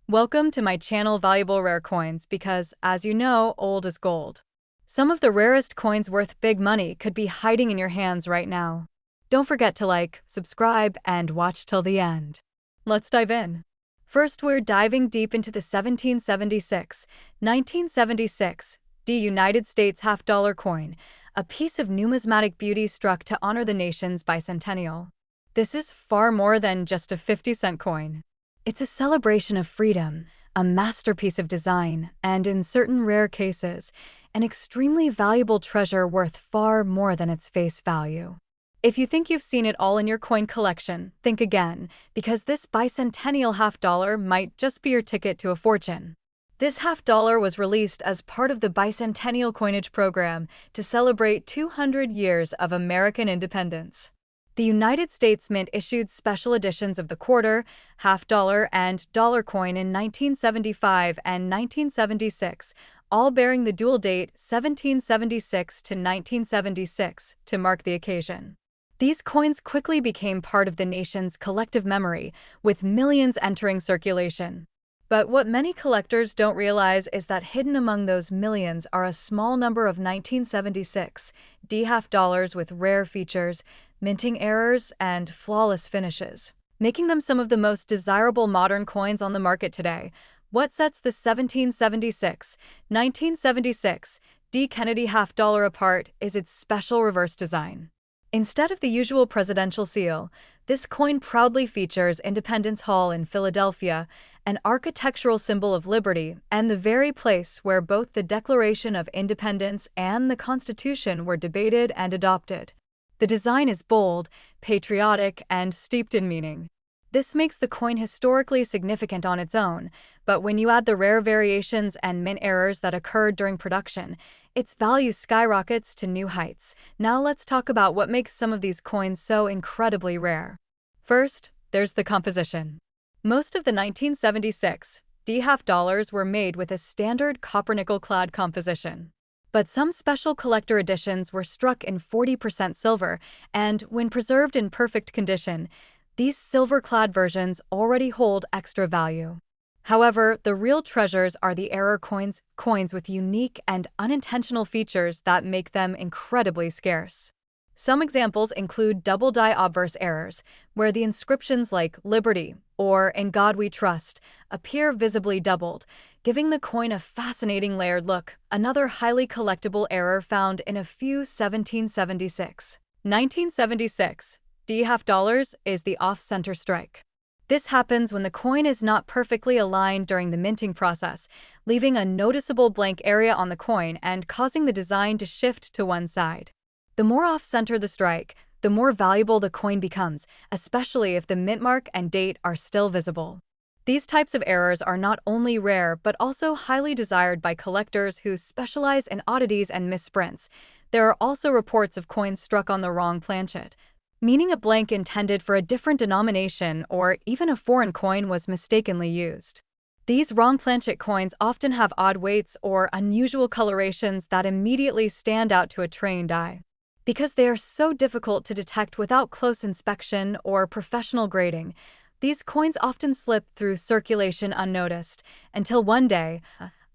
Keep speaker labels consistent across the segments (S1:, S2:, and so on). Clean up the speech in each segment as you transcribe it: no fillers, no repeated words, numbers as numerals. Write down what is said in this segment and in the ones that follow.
S1: Welcome to my channel Valuable Rare Coins because, as you know, old is gold. Some of the rarest coins worth big money could be hiding in your hands right now. Don't forget to like, subscribe, and watch till the end. Let's dive in. First, we're diving deep into the 1976 United States half-dollar coin, a piece of numismatic beauty struck to honor the nation's bicentennial. This is far more than just a 50-cent coin. It's a celebration of freedom, a masterpiece of design, and in certain rare cases, an extremely valuable treasure worth far more than its face value. If you think you've seen it all in your coin collection, think again, because this bicentennial half-dollar might just be your ticket to a fortune. This half-dollar was released as part of the bicentennial coinage program to celebrate 200 years of American independence. The United States Mint issued special editions of the quarter, half-dollar, and dollar coin in 1975 and 1976, all bearing the dual date 1776 to 1976 to mark the occasion. These coins quickly became part of the nation's collective memory, with millions entering circulation. But what many collectors don't realize is that hidden among those millions are a small number of 1976 D half-dollars with rare features, minting errors, and flawless finishes, making them some of the most desirable modern coins on the market today. What sets the 1976 D Kennedy half-dollar apart is its special reverse design. Instead of the usual presidential seal, this coin proudly features Independence Hall in Philadelphia, an architectural symbol of liberty and the very place where both the Declaration of Independence and the Constitution were debated and adopted. The design is bold, patriotic, and steeped in meaning. This makes the coin historically significant on its own, but when you add the rare variations and mint errors that occurred during production, its value skyrockets to new heights. Now let's talk about what makes some of these coins so incredibly rare. First, there's the composition. Most of the 1976 D half-dollars were made with a standard copper-nickel-clad composition. But some special collector editions were struck in 40% silver, and when preserved in perfect condition, these silver-clad versions already hold extra value. However, the real treasures are the error coins with unique and unintentional features that make them incredibly scarce. Some examples include double-die obverse errors, where the inscriptions like Liberty or In God We Trust appear visibly doubled, giving the coin a fascinating layered look. Another highly collectible error found in a few 1976 D half-dollars is the off-center strike. This happens when the coin is not perfectly aligned during the minting process, leaving a noticeable blank area on the coin and causing the design to shift to one side. The more off-center the strike, the more valuable the coin becomes, especially if the mint mark and date are still visible. These types of errors are not only rare but also highly desired by collectors who specialize in oddities and misprints. There are also reports of coins struck on the wrong planchet, meaning a blank intended for a different denomination or even a foreign coin was mistakenly used. These wrong planchet coins often have odd weights or unusual colorations that immediately stand out to a trained eye. Because they are so difficult to detect without close inspection or professional grading, these coins often slip through circulation unnoticed until one day,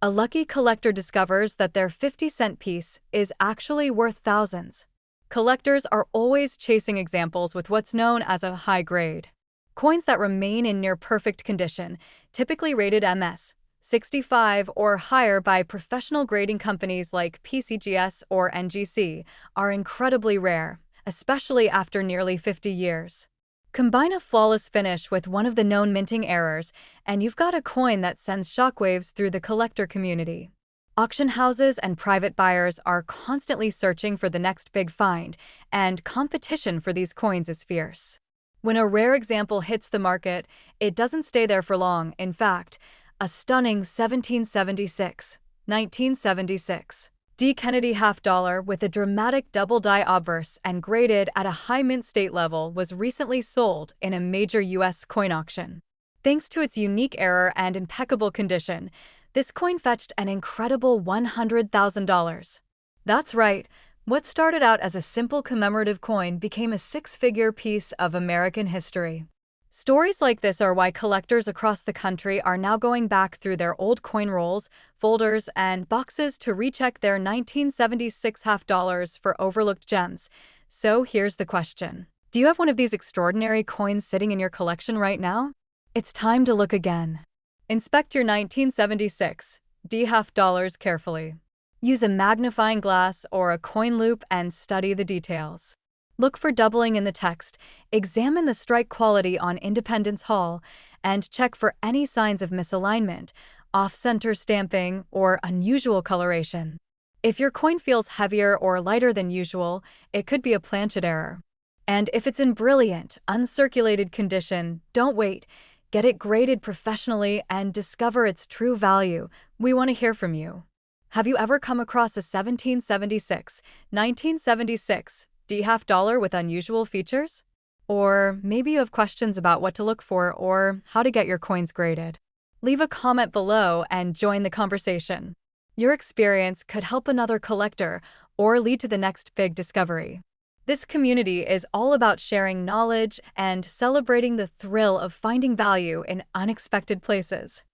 S1: a lucky collector discovers that their 50-cent piece is actually worth thousands. Collectors are always chasing examples with what's known as a high grade. Coins that remain in near-perfect condition, typically rated MS 65 or higher by professional grading companies like PCGS or NGC, are incredibly rare, especially after nearly 50 years. Combine a flawless finish with one of the known minting errors, and you've got a coin that sends shockwaves through the collector community. Auction houses and private buyers are constantly searching for the next big find, and competition for these coins is fierce. When a rare example hits the market, it doesn't stay there for long. In fact, a stunning 1976 D Kennedy half-dollar with a dramatic double-die obverse and graded at a high mint state level was recently sold in a major U.S. coin auction. Thanks to its unique error and impeccable condition, this coin fetched an incredible $100,000. That's right, what started out as a simple commemorative coin became a six-figure piece of American history. Stories like this are why collectors across the country are now going back through their old coin rolls, folders, and boxes to recheck their 1976 half dollars for overlooked gems. So here's the question. Do you have one of these extraordinary coins sitting in your collection right now? It's time to look again. Inspect your 1976 D half dollars carefully. Use a magnifying glass or a coin loop and study the details. Look for doubling in the text, examine the strike quality on Independence Hall, and check for any signs of misalignment, off-center stamping, or unusual coloration. If your coin feels heavier or lighter than usual, it could be a planchet error. And if it's in brilliant, uncirculated condition, don't wait. Get it graded professionally and discover its true value. We want to hear from you. Have you ever come across a 1776, 1976 D half dollar with unusual features? Or maybe you have questions about what to look for or how to get your coins graded. Leave a comment below and join the conversation. Your experience could help another collector or lead to the next big discovery. This community is all about sharing knowledge and celebrating the thrill of finding value in unexpected places.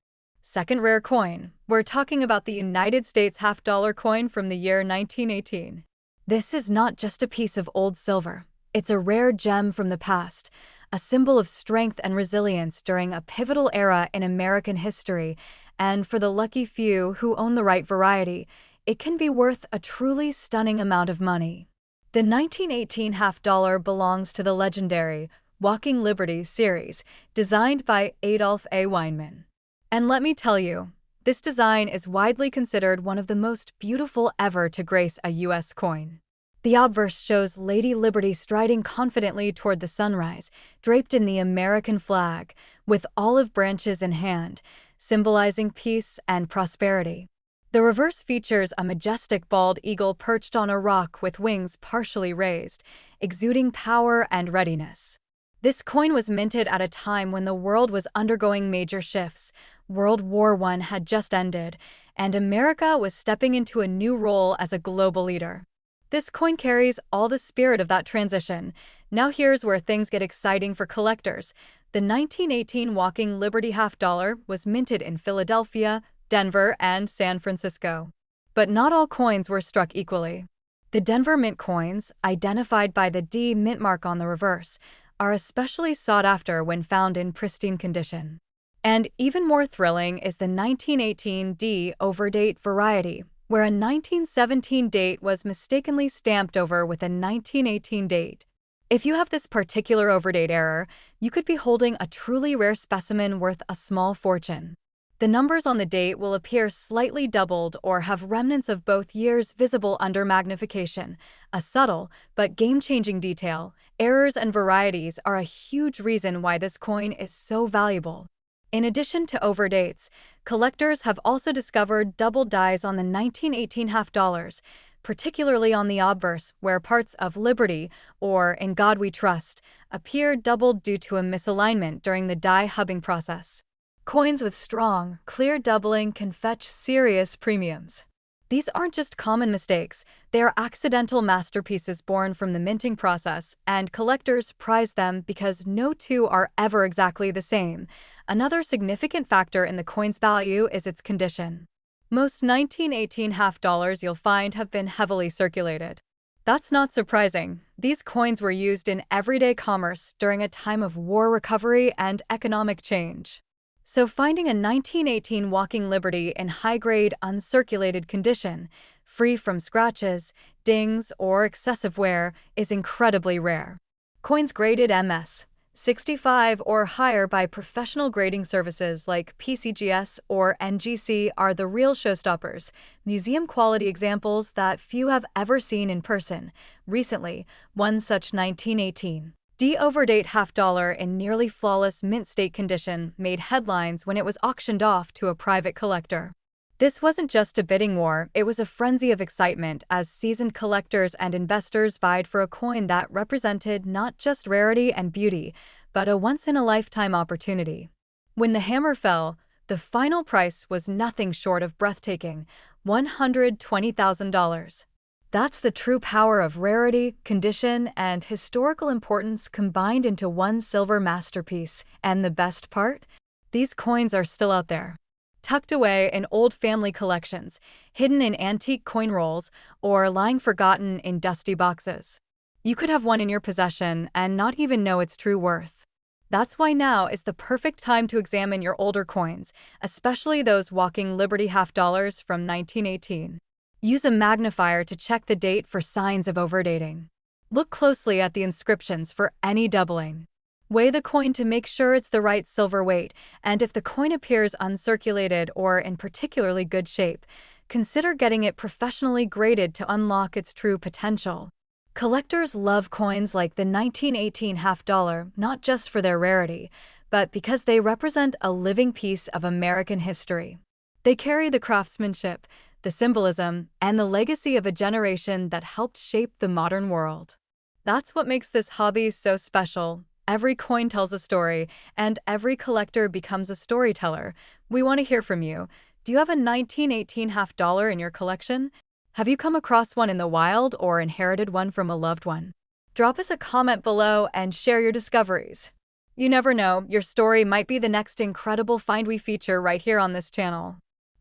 S1: Second rare coin. We're talking about the United States half dollar coin from the year 1918. This is not just a piece of old silver. It's a rare gem from the past, a symbol of strength and resilience during a pivotal era in American history, and for the lucky few who own the right variety, it can be worth a truly stunning amount of money. The 1918 half dollar belongs to the legendary Walking Liberty series, designed by Adolph A. Weinman. And let me tell you, this design is widely considered one of the most beautiful ever to grace a U.S. coin. The obverse shows Lady Liberty striding confidently toward the sunrise, draped in the American flag, with olive branches in hand, symbolizing peace and prosperity. The reverse features a majestic bald eagle perched on a rock with wings partially raised, exuding power and readiness. This coin was minted at a time when the world was undergoing major shifts. World War I had just ended, and America was stepping into a new role as a global leader. This coin carries all the spirit of that transition. Now here's where things get exciting for collectors. The 1918 Walking Liberty half dollar was minted in Philadelphia, Denver, and San Francisco. But not all coins were struck equally. The Denver Mint coins, identified by the D mint mark on the reverse, are especially sought after when found in pristine condition. And even more thrilling is the 1918 D overdate variety, where a 1917 date was mistakenly stamped over with a 1918 date. If you have this particular overdate error, you could be holding a truly rare specimen worth a small fortune. The numbers on the date will appear slightly doubled or have remnants of both years visible under magnification, a subtle but game-changing detail. Errors and varieties are a huge reason why this coin is so valuable. In addition to overdates, collectors have also discovered double dies on the 1918 half dollars, particularly on the obverse, where parts of Liberty, or In God We Trust, appear doubled due to a misalignment during the die hubbing process. Coins with strong, clear doubling can fetch serious premiums. These aren't just common mistakes, they are accidental masterpieces born from the minting process, and collectors prize them because no two are ever exactly the same. Another significant factor in the coin's value is its condition. Most 1918 half dollars you'll find have been heavily circulated. That's not surprising. These coins were used in everyday commerce during a time of war recovery and economic change. So finding a 1918 Walking Liberty in high-grade, uncirculated condition, free from scratches, dings, or excessive wear, is incredibly rare. Coins graded MS 65 or higher by professional grading services like PCGS or NGC are the real showstoppers, museum-quality examples that few have ever seen in person. Recently, one such 1918 D overdate half dollar in nearly flawless mint state condition made headlines when it was auctioned off to a private collector. This wasn't just a bidding war, it was a frenzy of excitement as seasoned collectors and investors vied for a coin that represented not just rarity and beauty, but a once-in-a-lifetime opportunity. When the hammer fell, the final price was nothing short of breathtaking: $120,000. That's the true power of rarity, condition, and historical importance combined into one silver masterpiece. And the best part? These coins are still out there, tucked away in old family collections, hidden in antique coin rolls, or lying forgotten in dusty boxes. You could have one in your possession and not even know its true worth. That's why now is the perfect time to examine your older coins, especially those walking Liberty half dollars from 1918. Use a magnifier to check the date for signs of overdating. Look closely at the inscriptions for any doubling. Weigh the coin to make sure it's the right silver weight, and if the coin appears uncirculated or in particularly good shape, consider getting it professionally graded to unlock its true potential. Collectors love coins like the 1918 half dollar not just for their rarity, but because they represent a living piece of American history. They carry the craftsmanship, the symbolism, and the legacy of a generation that helped shape the modern world. That's what makes this hobby so special. Every coin tells a story, and every collector becomes a storyteller. We want to hear from you. Do you have a 1918 half dollar in your collection? Have you come across one in the wild or inherited one from a loved one? Drop us a comment below and share your discoveries. You never know, your story might be the next incredible find we feature right here on this channel.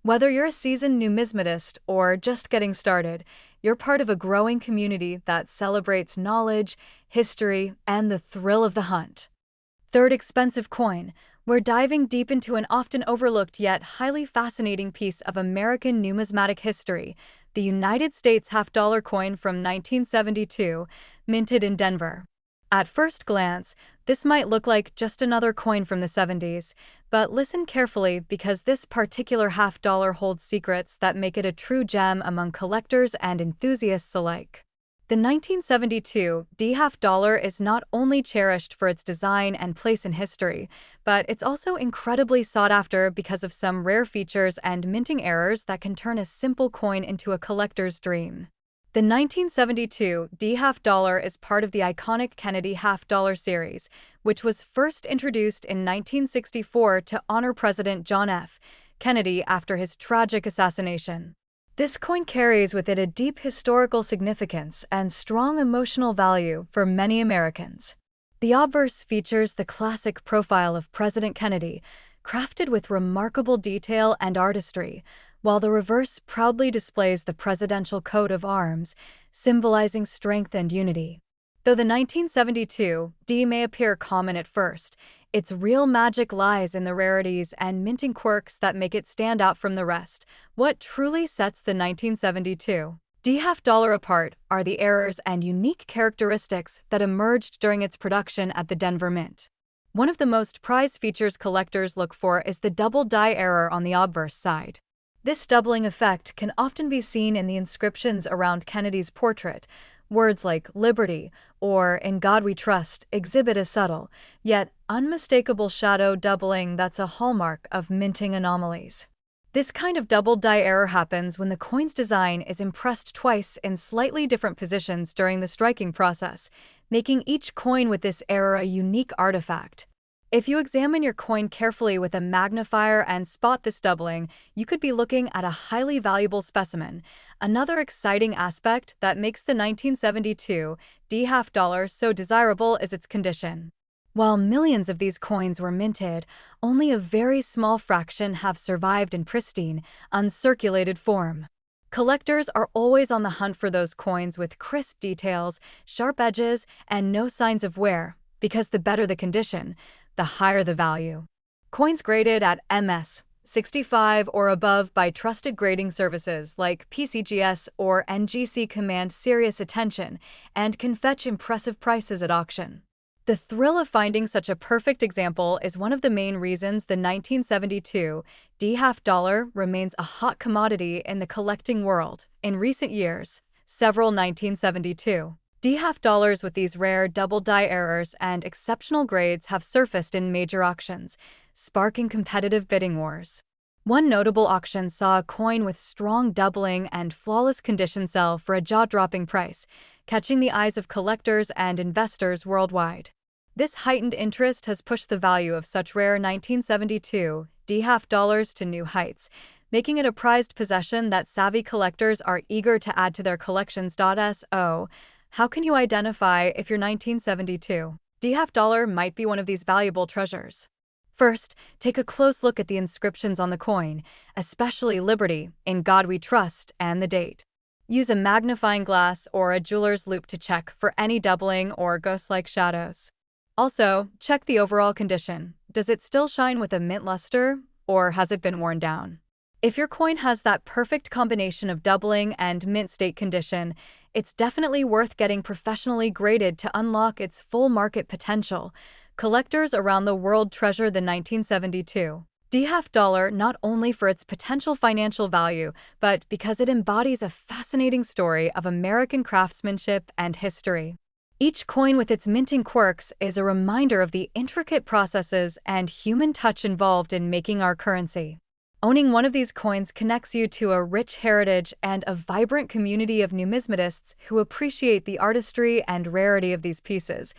S1: Whether you're a seasoned numismatist or just getting started, you're part of a growing community that celebrates knowledge, history, and the thrill of the hunt. Third expensive coin, we're diving deep into an often overlooked yet highly fascinating piece of American numismatic history, the United States half-dollar coin from 1972, minted in Denver. At first glance, this might look like just another coin from the 70s, but listen carefully because this particular half dollar holds secrets that make it a true gem among collectors and enthusiasts alike. The 1972 D half dollar is not only cherished for its design and place in history, but it's also incredibly sought after because of some rare features and minting errors that can turn a simple coin into a collector's dream. The 1972 D half dollar is part of the iconic Kennedy half dollar series, which was first introduced in 1964 to honor President John F. Kennedy after his tragic assassination. This coin carries with it a deep historical significance and strong emotional value for many Americans. The obverse features the classic profile of President Kennedy, crafted with remarkable detail and artistry, while the reverse proudly displays the presidential coat of arms, symbolizing strength and unity. Though the 1972 D may appear common at first, its real magic lies in the rarities and minting quirks that make it stand out from the rest. What truly sets the 1972 D half dollar apart are the errors and unique characteristics that emerged during its production at the Denver Mint. One of the most prized features collectors look for is the double die error on the obverse side. This doubling effect can often be seen in the inscriptions around Kennedy's portrait. Words like Liberty or In God We Trust exhibit a subtle, yet unmistakable shadow doubling that's a hallmark of minting anomalies. This kind of double die error happens when the coin's design is impressed twice in slightly different positions during the striking process, making each coin with this error a unique artifact. If you examine your coin carefully with a magnifier and spot this doubling, you could be looking at a highly valuable specimen. Another exciting aspect that makes the 1972 D half dollar so desirable is its condition. While millions of these coins were minted, only a very small fraction have survived in pristine, uncirculated form. Collectors are always on the hunt for those coins with crisp details, sharp edges, and no signs of wear, because the better the condition, the higher the value. Coins graded at MS 65 or above by trusted grading services like PCGS or NGC command serious attention and can fetch impressive prices at auction. The thrill of finding such a perfect example is one of the main reasons the 1972 D half dollar remains a hot commodity in the collecting world. In recent years, several 1972 D half dollars with these rare double die errors and exceptional grades have surfaced in major auctions, sparking competitive bidding wars. One notable auction saw a coin with strong doubling and flawless condition sell for a jaw-dropping price, catching the eyes of collectors and investors worldwide. This heightened interest has pushed the value of such rare 1972 D half dollars to new heights, making it a prized possession that savvy collectors are eager to add to their collections. So, how can you identify if your 1972 D-half dollar might be one of these valuable treasures? First, take a close look at the inscriptions on the coin, especially Liberty, In God We Trust, and the date. Use a magnifying glass or a jeweler's loupe to check for any doubling or ghost-like shadows. Also, check the overall condition. Does it still shine with a mint luster, or has it been worn down? If your coin has that perfect combination of doubling and mint state condition, it's definitely worth getting professionally graded to unlock its full market potential. Collectors around the world treasure the 1972 D-half dollar not only for its potential financial value, but because it embodies a fascinating story of American craftsmanship and history. Each coin with its minting quirks is a reminder of the intricate processes and human touch involved in making our currency. Owning one of these coins connects you to a rich heritage and a vibrant community of numismatists who appreciate the artistry and rarity of these pieces.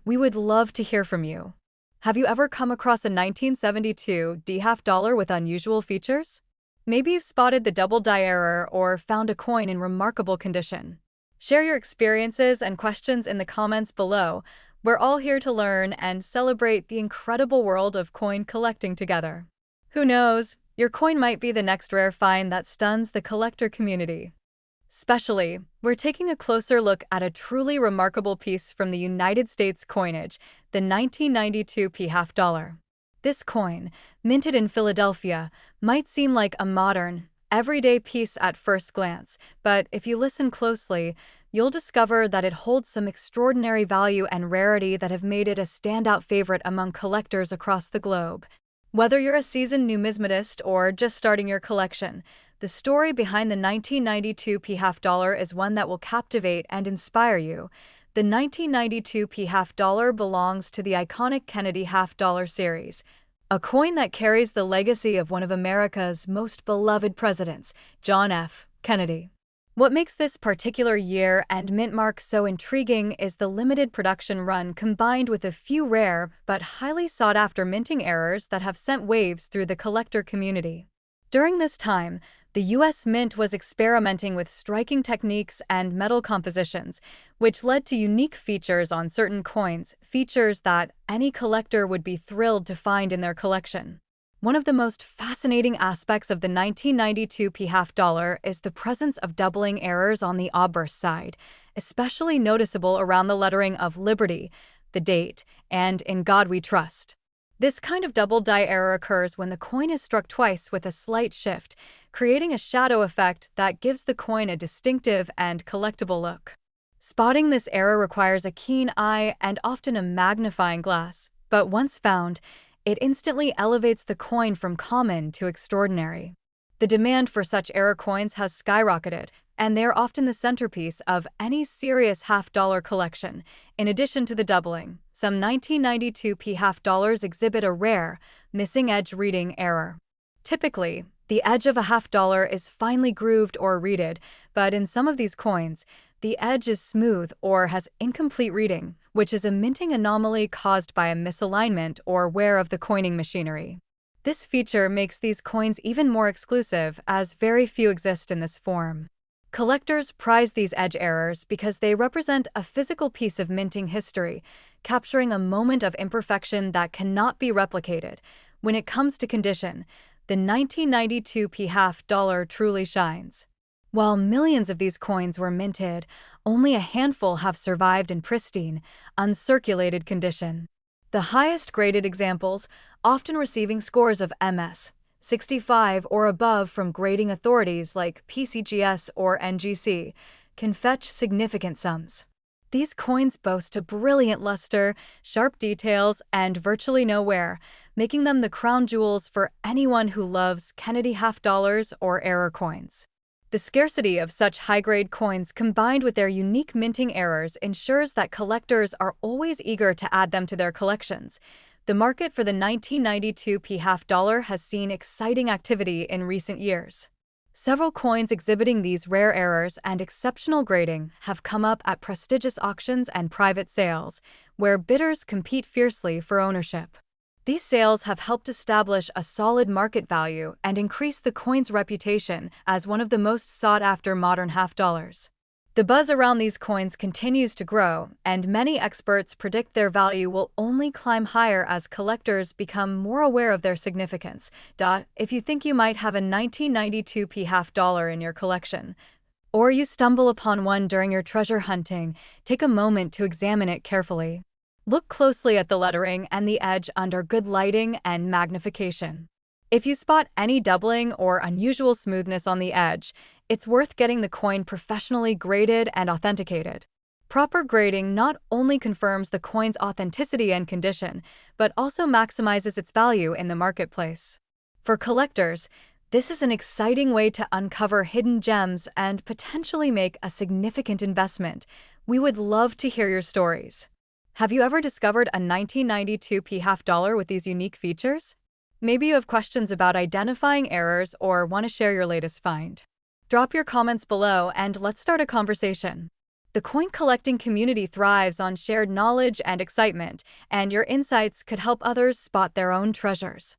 S1: We would love to hear from you. Have you ever come across a 1972 D-half dollar with unusual features? Maybe you've spotted the double die error or found a coin in remarkable condition. Share your experiences and questions in the comments below. We're all here to learn and celebrate the incredible world of coin collecting together. Who knows, your coin might be the next rare find that stuns the collector community. Especially, we're taking a closer look at a truly remarkable piece from the United States coinage, the 1992 D-half dollar. This coin, minted in Philadelphia, might seem like a modern, everyday piece at first glance, but if you listen closely, you'll discover that it holds some extraordinary value and rarity that have made it a standout favorite among collectors across the globe. Whether you're a seasoned numismatist or just starting your collection, the story behind the 1992 D-half dollar is one that will captivate and inspire you. The 1992 D-half dollar belongs to the iconic Kennedy half dollar series, a coin that carries the legacy of one of America's most beloved presidents, John F. Kennedy. What makes this particular year and mint mark so intriguing is the limited production run combined with a few rare but highly sought-after minting errors that have sent waves through the collector community. During this time, the U.S. Mint was experimenting with striking techniques and metal compositions, which led to unique features on certain coins, features that any collector would be thrilled to find in their collection. One of the most fascinating aspects of the 1992 D-half dollar is the presence of doubling errors on the obverse side, especially noticeable around the lettering of Liberty, the date, and In God We Trust. This kind of double die error occurs when the coin is struck twice with a slight shift, creating a shadow effect that gives the coin a distinctive and collectible look. Spotting this error requires a keen eye and often a magnifying glass, but once found, it instantly elevates the coin from common to extraordinary. The demand for such error coins has skyrocketed, and they are often the centerpiece of any serious half-dollar collection. In addition to the doubling, some 1992 D-half dollars exhibit a rare, missing edge reading error. Typically, the edge of a half dollar is finely grooved or reeded, but in some of these coins, the edge is smooth or has incomplete reading, which is a minting anomaly caused by a misalignment or wear of the coining machinery. This feature makes these coins even more exclusive, as very few exist in this form. Collectors prize these edge errors because they represent a physical piece of minting history, capturing a moment of imperfection that cannot be replicated. When it comes to condition, the 1992 D-half dollar truly shines. While millions of these coins were minted, only a handful have survived in pristine, uncirculated condition. The highest graded examples, often receiving scores of MS 65 or above from grading authorities like PCGS or NGC, can fetch significant sums. These coins boast a brilliant luster, sharp details, and virtually no wear, making them the crown jewels for anyone who loves Kennedy half dollars or error coins. The scarcity of such high-grade coins combined with their unique minting errors ensures that collectors are always eager to add them to their collections. The market for the 1992 D-half dollar has seen exciting activity in recent years. Several coins exhibiting these rare errors and exceptional grading have come up at prestigious auctions and private sales, where bidders compete fiercely for ownership. These sales have helped establish a solid market value and increase the coin's reputation as one of the most sought-after modern half dollars. The buzz around these coins continues to grow, and many experts predict their value will only climb higher as collectors become more aware of their significance. If you think you might have a 1992p half dollar in your collection, or you stumble upon one during your treasure hunting, take a moment to examine it carefully. Look closely at the lettering and the edge under good lighting and magnification. If you spot any doubling or unusual smoothness on the edge, it's worth getting the coin professionally graded and authenticated. Proper grading not only confirms the coin's authenticity and condition, but also maximizes its value in the marketplace. For collectors, this is an exciting way to uncover hidden gems and potentially make a significant investment. We would love to hear your stories. Have you ever discovered a 1992p half dollar with these unique features? Maybe you have questions about identifying errors or want to share your latest find. Drop your comments below and let's start a conversation. The coin collecting community thrives on shared knowledge and excitement, and your insights could help others spot their own treasures.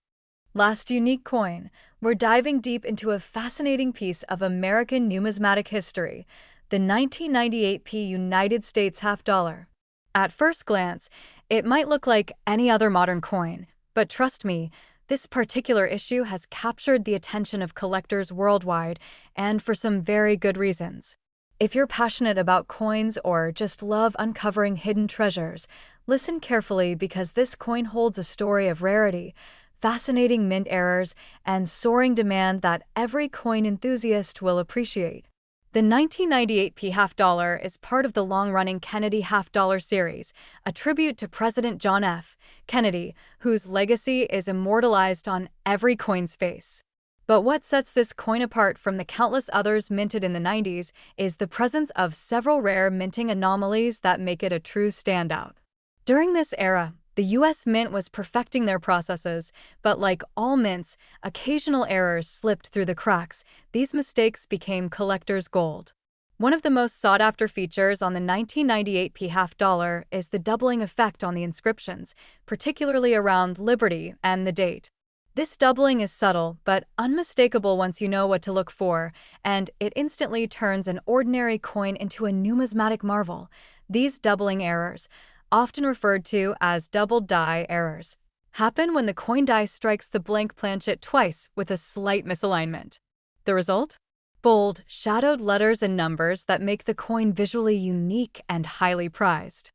S1: Last unique coin, we're diving deep into a fascinating piece of American numismatic history, the 1998p United States half dollar. At first glance, it might look like any other modern coin, but trust me, this particular issue has captured the attention of collectors worldwide, and for some very good reasons. If you're passionate about coins or just love uncovering hidden treasures, listen carefully because this coin holds a story of rarity, fascinating mint errors, and soaring demand that every coin enthusiast will appreciate. The 1998p half dollar is part of the long-running Kennedy half dollar series, a tribute to President John F. Kennedy, whose legacy is immortalized on every coin's face. But what sets this coin apart from the countless others minted in the 90s is the presence of several rare minting anomalies that make it a true standout. During this era, the U.S. Mint was perfecting their processes, but like all mints, occasional errors slipped through the cracks. These mistakes became collectors' gold. One of the most sought-after features on the 1998p half dollar is the doubling effect on the inscriptions, particularly around Liberty and the date. This doubling is subtle but unmistakable once you know what to look for, and it instantly turns an ordinary coin into a numismatic marvel. These doubling errors, often referred to as double die errors, happen when the coin die strikes the blank planchet twice with a slight misalignment. The result? Bold, shadowed letters and numbers that make the coin visually unique and highly prized.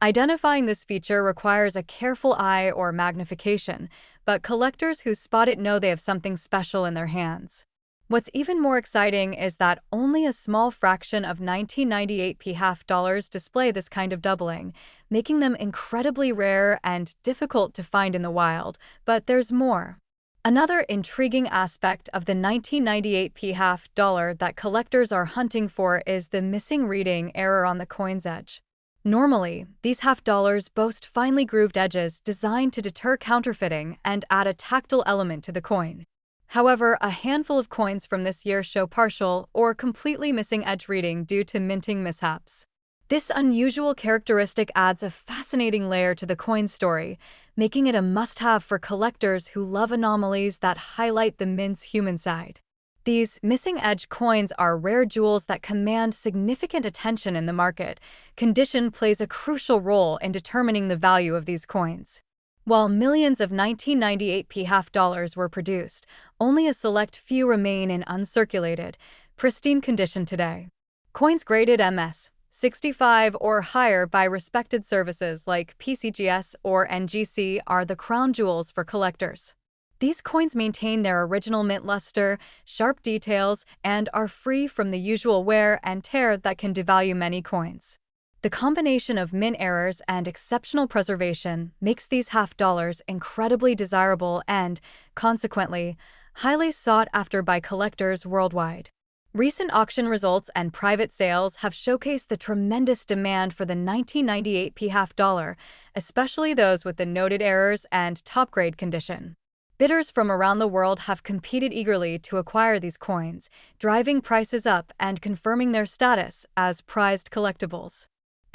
S1: Identifying this feature requires a careful eye or magnification, but collectors who spot it know they have something special in their hands. What's even more exciting is that only a small fraction of 1998p half dollars display this kind of doubling, making them incredibly rare and difficult to find in the wild. But there's more. Another intriguing aspect of the 1998p half dollar that collectors are hunting for is the missing reading error on the coin's edge. Normally, these half dollars boast finely grooved edges designed to deter counterfeiting and add a tactile element to the coin. However, a handful of coins from this year show partial or completely missing edge reading due to minting mishaps. This unusual characteristic adds a fascinating layer to the coin story, making it a must-have for collectors who love anomalies that highlight the mint's human side. These missing edge coins are rare jewels that command significant attention in the market. Condition plays a crucial role in determining the value of these coins. While millions of 1998p half dollars were produced, only a select few remain in uncirculated, pristine condition today. Coins graded MS 65 or higher by respected services like PCGS or NGC are the crown jewels for collectors. These coins maintain their original mint luster, sharp details, and are free from the usual wear and tear that can devalue many coins. The combination of mint errors and exceptional preservation makes these half dollars incredibly desirable and, consequently, highly sought after by collectors worldwide. Recent auction results and private sales have showcased the tremendous demand for the 1998p half dollar, especially those with the noted errors and top-grade condition. Bidders from around the world have competed eagerly to acquire these coins, driving prices up and confirming their status as prized collectibles.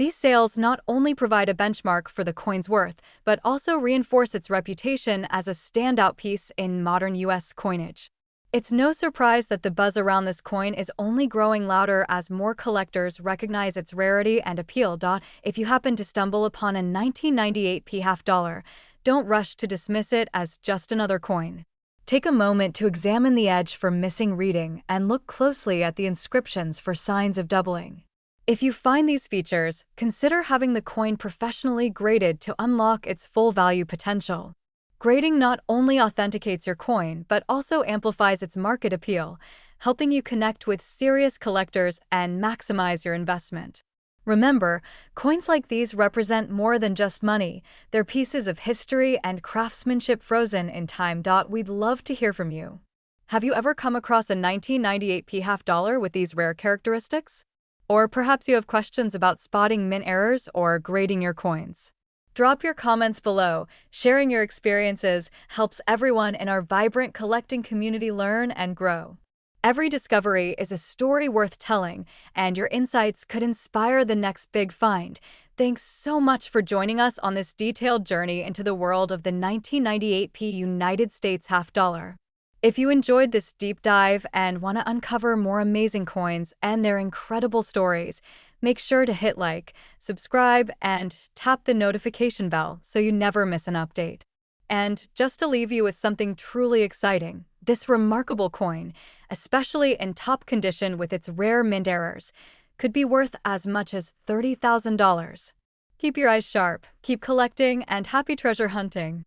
S1: These sales not only provide a benchmark for the coin's worth, but also reinforce its reputation as a standout piece in modern US coinage. It's no surprise that the buzz around this coin is only growing louder as more collectors recognize its rarity and appeal. If you happen to stumble upon a 1998 p half dollar, don't rush to dismiss it as just another coin. Take a moment to examine the edge for missing reading and look closely at the inscriptions for signs of doubling. If you find these features, consider having the coin professionally graded to unlock its full value potential. Grading not only authenticates your coin, but also amplifies its market appeal, helping you connect with serious collectors and maximize your investment. Remember, coins like these represent more than just money. They're pieces of history and craftsmanship frozen in time. We'd love to hear from you. Have you ever come across a 1998 p half dollar with these rare characteristics? Or perhaps you have questions about spotting mint errors or grading your coins. Drop your comments below. Sharing your experiences helps everyone in our vibrant collecting community learn and grow. Every discovery is a story worth telling, and your insights could inspire the next big find. Thanks so much for joining us on this detailed journey into the world of the 1998 p United States half dollar. If you enjoyed this deep dive and want to uncover more amazing coins and their incredible stories, make sure to hit like, subscribe, and tap the notification bell so you never miss an update. And just to leave you with something truly exciting, this remarkable coin, especially in top condition with its rare mint errors, could be worth as much as $30,000. Keep your eyes sharp, keep collecting, and happy treasure hunting!